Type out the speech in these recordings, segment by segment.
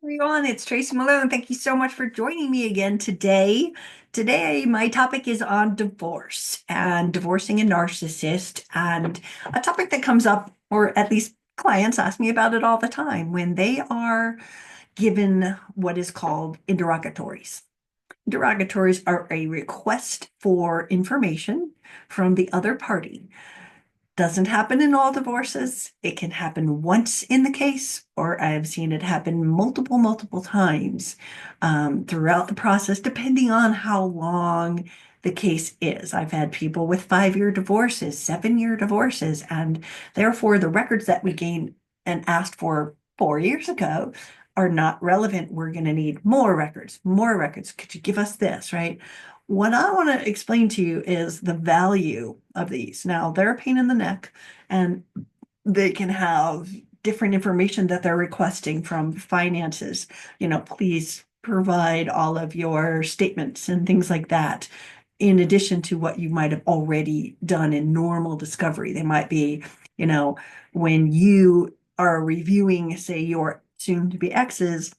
Everyone, it's Tracy Malone. Thank you so much for joining me again today. Today, my topic is on divorce and divorcing a narcissist, and a topic that comes up, or at least clients ask me about it all the time when they are given what is called interrogatories. Interrogatories are a request for information from the other party. Doesn't happen in all divorces. It can happen once in the case, or I've seen it happen multiple times throughout the process, depending on how long the case is. I've had people with 5-year divorces, 7-year divorces, and therefore the records that we gained and asked for 4 years ago are not relevant. We're going to need more records, more records. Could you give us this, right? What I want to explain to you is the value of these. Now, they're a pain in the neck, and they can have different information that they're requesting from finances. Please provide all of your statements and things like that, in addition to what you might have already done in normal discovery. They might be, you know, when you are reviewing, say, your soon to be ex's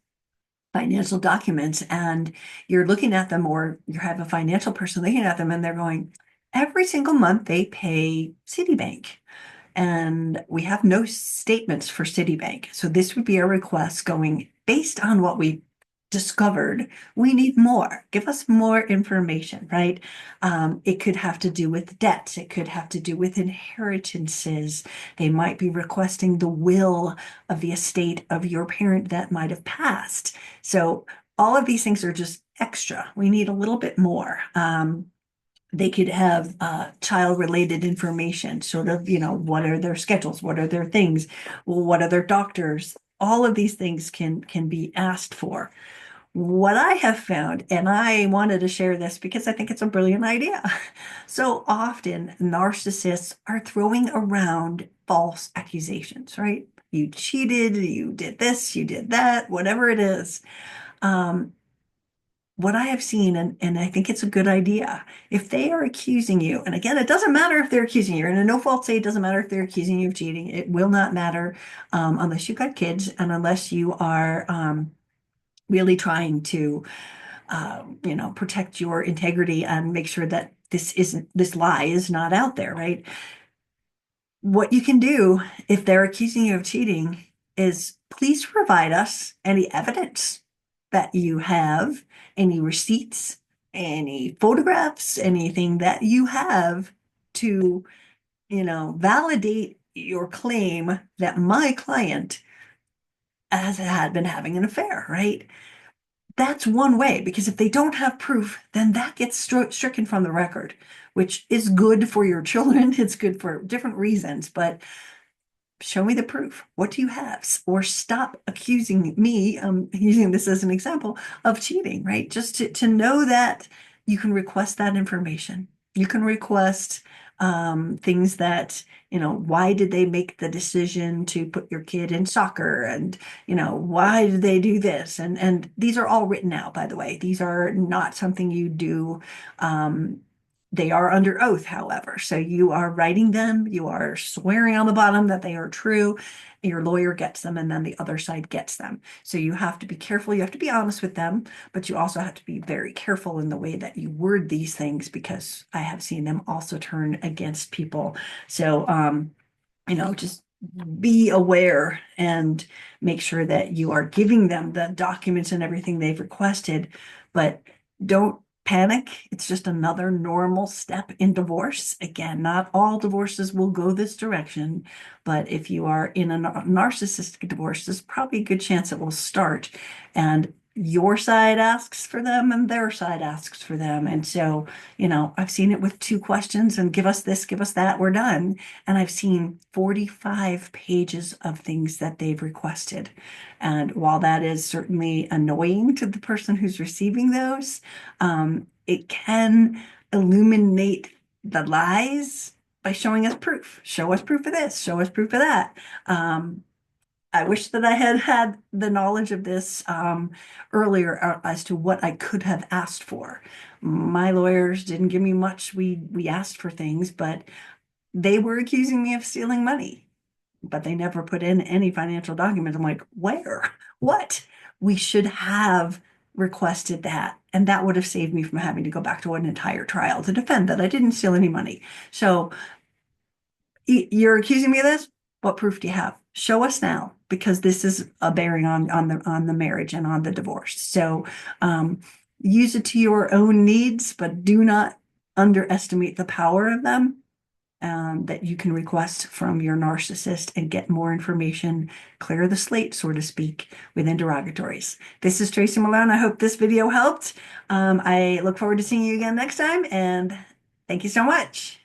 financial documents and you're looking at them, or you have a financial person looking at them and they're going, every single month they pay Citibank. And we have no statements for Citibank. So this would be a request going based on what we discovered. We need more. Give us more information, right? It could have to do with debts. It could have to do with inheritances. They might be requesting the will of the estate of your parent that might have passed. So all of these things are just extra. We need a little bit more. They could have child-related information, sort of, what are their schedules? What are their things? Well, what are their doctors? All of these things can be asked for. What I have found, and I wanted to share this because I think it's a brilliant idea. So often narcissists are throwing around false accusations, right? You cheated, you did this, you did that, whatever it is. Um, what I have seen, and I think it's a good idea, if they are accusing you, and again, it doesn't matter if they're accusing you, you're in a no fault state, it doesn't matter if they're accusing you of cheating, it will not matter unless you've got kids and unless you are really trying to, protect your integrity and make sure that this lie is not out there, right? What you can do if they're accusing you of cheating is please provide us any evidence that you have, any receipts, any photographs, anything that you have to, validate your claim that my client has had been having an affair, right? That's one way, because if they don't have proof, then that gets stricken from the record, which is good for your children. It's good for different reasons, but show me the proof. What do you have? Or stop accusing me, using this as an example, of cheating, right? Just to know that you can request that information. You can request things that, why did they make the decision to put your kid in soccer? And, why did they do this? And these are all written out, by the way. These are not something you do. They are under oath, however. So you are writing them, you are swearing on the bottom that they are true. Your lawyer gets them, and then the other side gets them. So you have to be careful. You have to be honest with them, but you also have to be very careful in the way that you word these things, because I have seen them also turn against people. So, just be aware and make sure that you are giving them the documents and everything they've requested, but don't panic. It's just another normal step in divorce. Again, not all divorces will go this direction, but if you are in a narcissistic divorce, there's probably a good chance it will start. And your side asks for them and their side asks for them. And so, I've seen it with 2 questions and give us this, give us that, we're done. And I've seen 45 pages of things that they've requested. And while that is certainly annoying to the person who's receiving those, it can illuminate the lies by showing us proof. Show us proof of this, show us proof of that. I wish that I had had the knowledge of this earlier as to what I could have asked for. My lawyers didn't give me much. We asked for things, but they were accusing me of stealing money, but they never put in any financial documents. I'm like, where? What? we should have requested that. And that would have saved me from having to go back to an entire trial to defend that I didn't steal any money. So you're accusing me of this? What proof do you have? Show us now, because this is a bearing on the marriage and on the divorce. So use it to your own needs, but do not underestimate the power of them, that you can request from your narcissist and get more information, clear the slate, so to speak, with interrogatories. This is Tracy Malone. I hope this video helped. I look forward to seeing you again next time, and thank you so much.